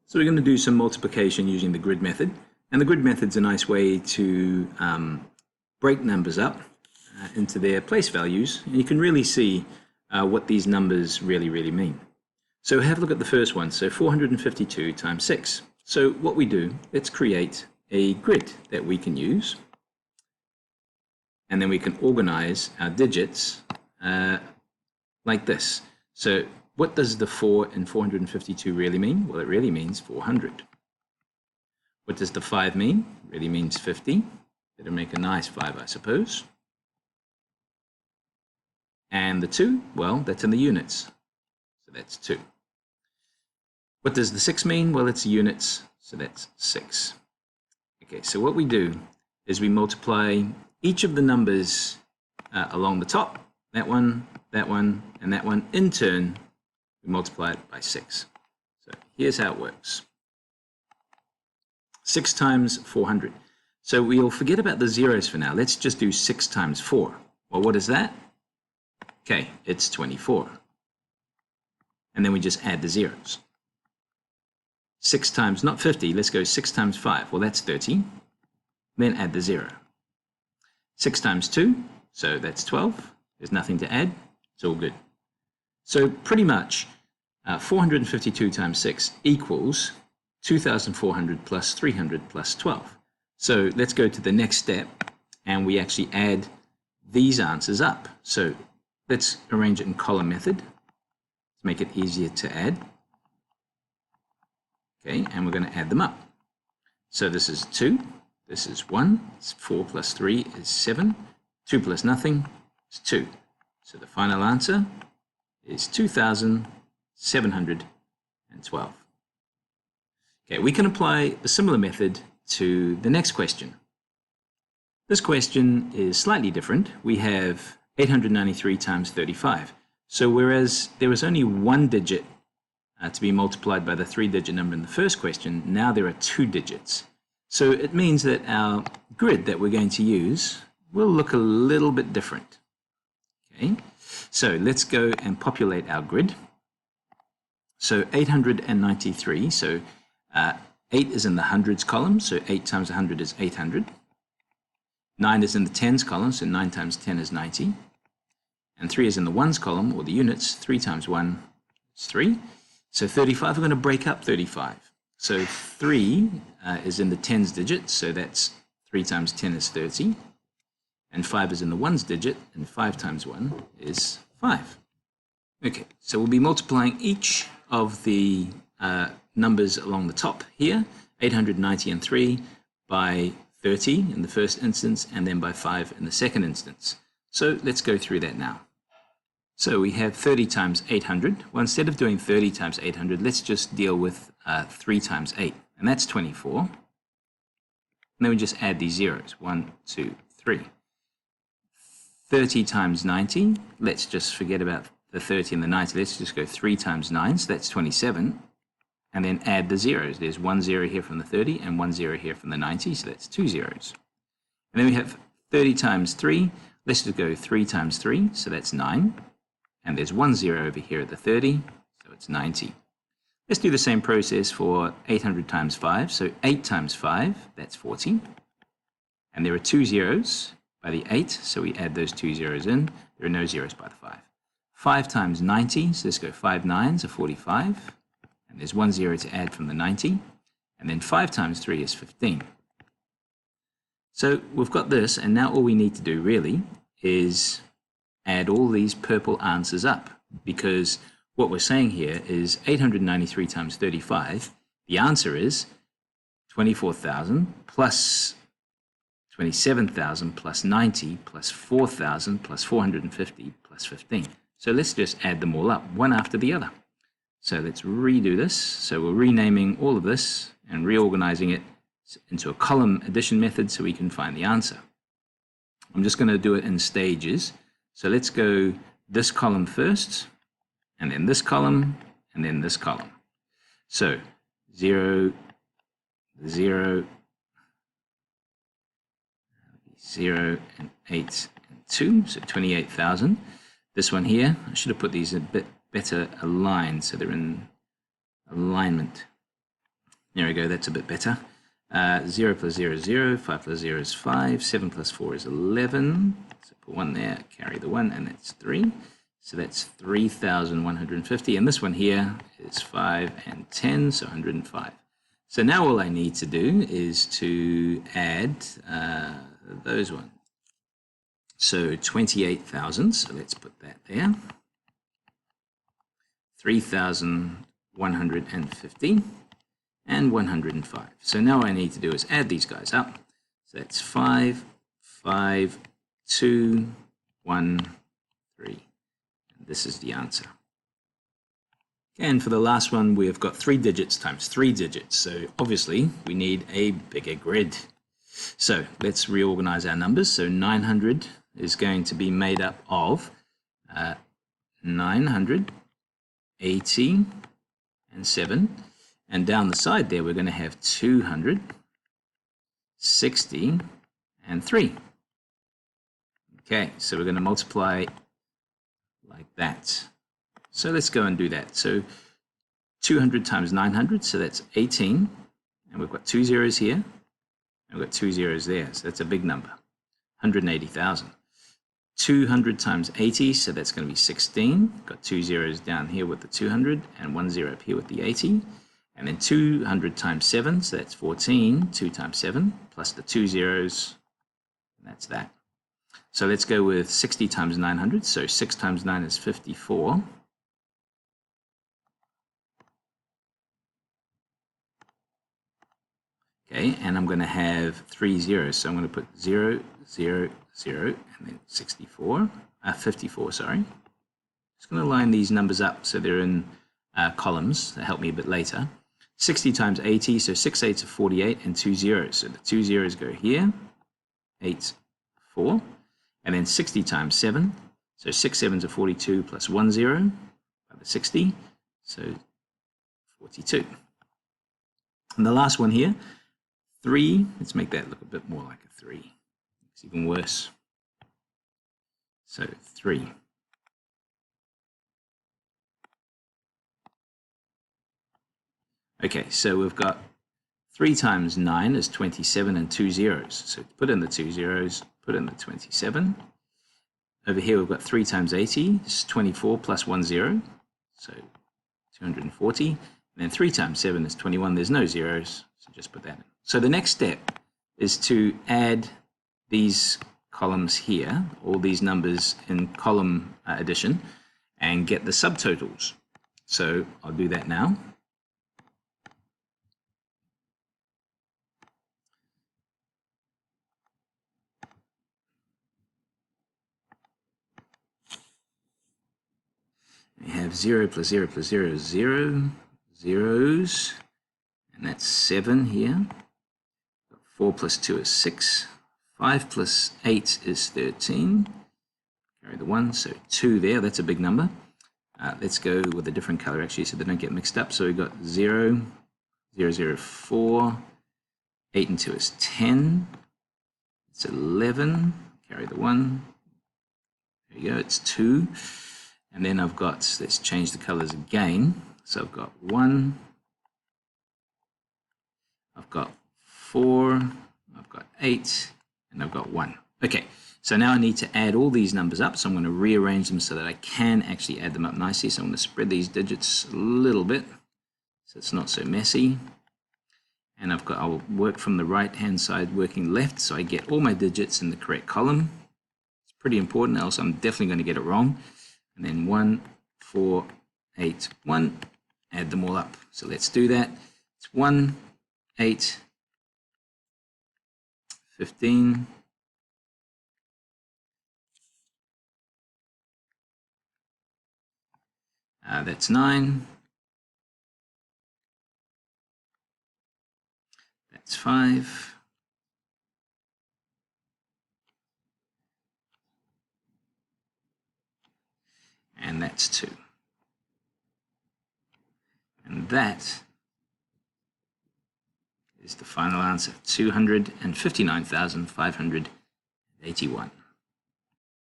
So we're going to do some multiplication using the grid method. And the grid method's a nice way to break numbers up into their place values. And you can really see what these numbers really mean. So have a look at the first one. So 452 times 6. So what we do, let's create a grid that we can use. And then we can organize our digits like this. So what does the 4 in 452 really mean? Well, it really means 400. What does the 5 mean? It really means 50. It'll make a nice 5, I suppose. And the 2, well, that's in the units. So that's 2. What does the 6 mean? Well, it's units, so that's 6. Okay, so what we do is we multiply each of the numbers along the top, that one, and that one. In turn, we multiply it by 6. So here's how it works. 6 times 400. So we'll forget about the zeros for now. Let's just do 6 times 4. Well, what is that? Okay, it's 24. And then we just add the zeros. 6 times, not 50, let's go 6 times 5. Well, that's 30. Then add the 0. 6 times 2, so that's 12. There's nothing to add. It's all good. So pretty much 452 times 6 equals 2,400 plus 300 plus 12. So let's go to the next step and we actually add these answers up. So let's arrange it in column method to make it easier to add. Okay, and we're going to add them up. So this is 2, this is 1, 4 plus 3 is 7, 2 plus nothing is 2. So the final answer is 2,712. Okay, we can apply a similar method to the next question. This question is slightly different. We have 893 times 35. So whereas there was only one digit to be multiplied by the 3-digit number in the first question, now there are 2 digits. So it means that our grid that we're going to use will look a little bit different. Okay, so let's go and populate our grid. So 893, so 8 is in the hundreds column, so 8 times 100 is 800. 9 is in the tens column, so 9 times 10 is 90. And 3 is in the ones column, or the units. 3 times 1 is 3. So 35, we're going to break up 35. So 3 is in the tens digit, so that's 3 times 10 is 30. And 5 is in the ones digit, and 5 times 1 is 5. Okay, so we'll be multiplying each of the numbers along the top here, 890 and 3, by 30 in the first instance, and then by 5 in the second instance. So let's go through that now. So we have 30 times 800. Well, instead of doing 30 times 800, let's just deal with 3 times 8, and that's 24. And then we just add these zeros, 1, 2, 3. 30 times 90, let's just forget about the 30 and the 90. Let's just go 3 times 9, so that's 27. And then add the zeros. There's 1 0 here from the 30 and 1 0 here from the 90, so that's 2 zeros. And then we have 30 times 3. Let's just go 3 times 3, so that's 9. And there's 1 0 over here at the 30, so it's 90. Let's do the same process for 800 times 5. So 8 times 5, that's 40. And there are 2 zeros by the 8, so we add those 2 zeros in. There are no zeros by the 5. 5 times 90, so let's go 5 9s are 45. And there's 1 0 to add from the 90. And then 5 times 3 is 15. So we've got this, and now all we need to do really is add all these purple answers up, because what we're saying here is 893 times 35. The answer is 24,000 plus 27,000 plus 90 plus 4,000 plus 450 plus 15. So let's just add them all up, one after the other. So let's redo this. So we're renaming all of this and reorganizing it into a column addition method so we can find the answer. I'm just going to do it in stages. So let's go this column first, and then this column, and then this column. So 0, 0, 0, and 8, and 2, so 28,000. This one here, I should have put these a bit better aligned so they're in alignment. There we go, that's a bit better. 0 plus 0 is 0, 5 plus 0 is 5, 7 plus 4 is 11. So put 1 there, carry the 1, and that's 3. So that's 3,150. And this one here is 5 and 10, so 105. So now all I need to do is to add those ones. So 28,000, so let's put that there. 3,150 and 105. So now all I need to do is add these guys up. So that's 5, 5, 2, 1, 3. And this is the answer. And for the last one, we have got 3 digits times 3 digits. So obviously, we need a bigger grid. So let's reorganize our numbers. So 900 is going to be made up of 900, 80, and 7. And down the side there, we're going to have 200, 60, and 3. Okay, so we're going to multiply like that. So let's go and do that. So 200 times 900, so that's 18. And we've got 2 zeros here. And we've got 2 zeros there, so that's a big number, 180,000. 200 times 80, so that's going to be 16. Got 2 zeros down here with the 200 and 1 zero up here with the 80. And then 200 times 7, so that's 14. 2 times 7 plus the 2 zeros, and that's that. So let's go with 60 times 900. So 6 times 9 is 54. Okay, and I'm going to have 3 zeros. So I'm going to put 0, 0, 0, and then 54, sorry. Just going to line these numbers up so they're in columns that help me a bit later. 60 times 80, so 6 8s are 48, and 2 zeros. So the 2 zeros go here, 8, 4. And then 60 times 7, so 6 7s are 42 plus 1 0, by the 60, so 42. And the last one here, 3, let's make that look a bit more like a 3. It's even worse. So 3. Okay, so we've got 3 times 9 is 27 and 2 zeros. So put in the 2 zeros, put in the 27. Over here we've got 3 times 80 is 24 plus 1 0, so 240. And then 3 times 7 is 21. There's no zeros, so just put that in. So the next step is to add these columns here, all these numbers in column addition, and get the subtotals. So I'll do that now. We have 0 plus 0 plus 0 is 0, zeros, and that's 7 here. 4 plus 2 is 6. 5 plus 8 is 13. Carry the 1, so 2 there, that's a big number. Let's go with a different color actually so they don't get mixed up. So we've got 0, 0, 0, 4. 8 and 2 is 10. It's 11. Carry the 1. There you go, it's 2. And then I've got, let's change the colors again. So I've got 1, I've got 4, I've got 8, and I've got 1. Okay, so now I need to add all these numbers up. So I'm going to rearrange them so that I can actually add them up nicely. So I'm going to spread these digits a little bit so it's not so messy. And I'll work from the right hand side working left so I get all my digits in the correct column. It's pretty important, else I'm definitely going to get it wrong. And then 1, 4, 8, 1, add them all up. So let's do that. It's 1, 8, 15, that's 9, that's 5, and that's 2. And that is the final answer, 259,581.